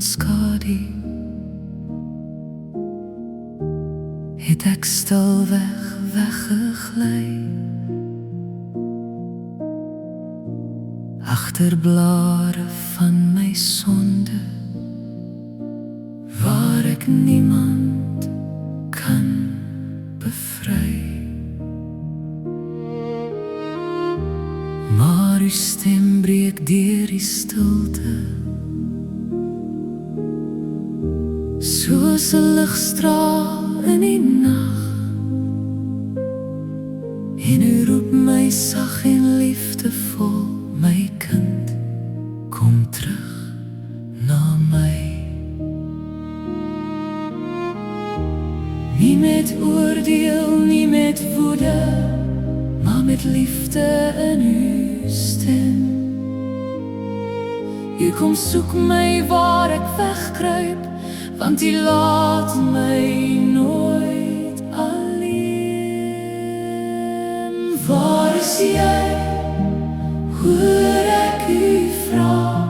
skadu, het ek stilweg weggegly, agter blare van my sonde, waar ek niemand kan bevry. Maar uw stem breek deur die stilte, soos 'n ligstraal in die nag, en u roep my sag en liefdevol, my kind, kom terug na my. Nie met oordeel, nie met woede, maar met liefde in uw stem. U kom soek my waar ek wegkruip, want u laat my nooit alleen. Waar is jy? Hoor ek u vra,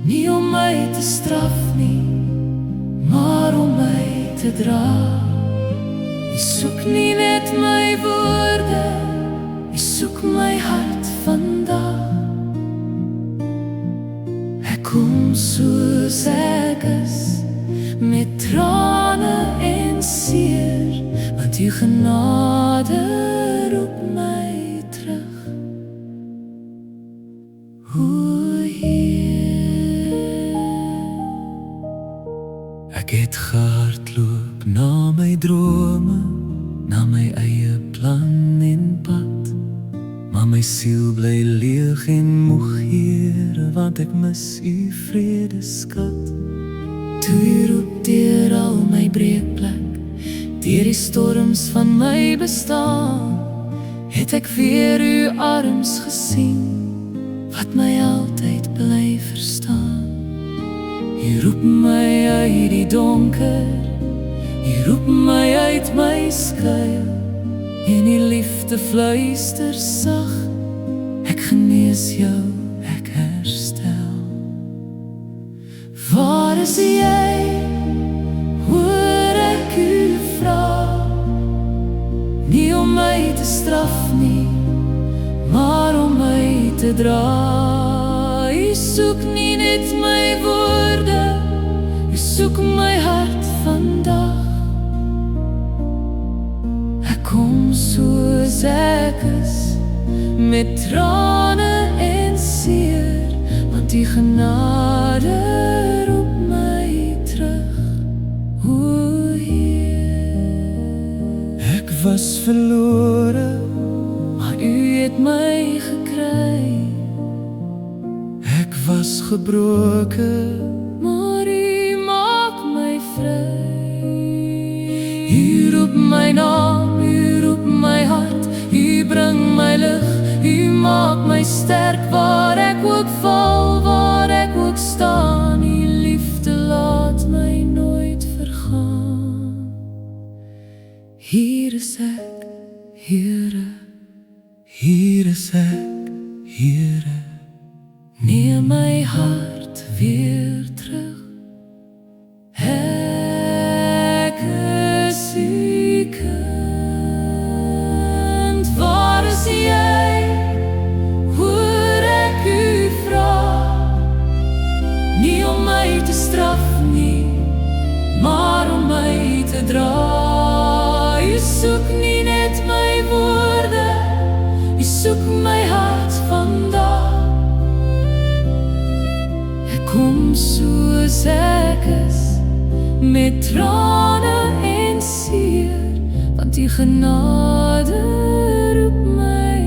nie om my te straf nie, maar om my te dra. U soek nie net my woorde, u soek my hart vandag. Ek kom soos ek is, met trane en seer, want u genade roep my terug. O Heer, ek het gehardloop na my drome, na my eie plan en pad, maar my siel bly leeg en moeg, Here, want ek mis u vredeskat. Toe u roep deur al my breekplek, deur die storms van my bestaan, het ek weer uw arms gesien, wat my altyd bly verstaan. U roep my uit die donker, u roep my uit my skuil, en die liefde fluister sag, ek genees jou, ek herstel. Waar is jy? Hoor ek u vra, nie om my te straf nie, maar om my te dra. U soek nie net my woorde, u soek my hart vandag. Ek kom soos ek is, met trane en seer, want die genade roep my terug. O Heer, ek was verlore, maar u het my gekry. Ek was gebroken, maar u maak my vry. U roep my naam, u roep my hart, u bring my lig, u maak my sterk, waar ek ook val, waar ek ook staan, u liefde laat my nooit vergaan. Hier is ek, Here, hier is ek, Here, neem my hart weer terug. Ek is u kind. Waar is jy? Hoor ek u vra, nie om my te straf nie, maar om my te dra. U soek nie net my woorde, u soek my hart vandag. Ek kom soos ek is, met trane en seer, want die genade roep my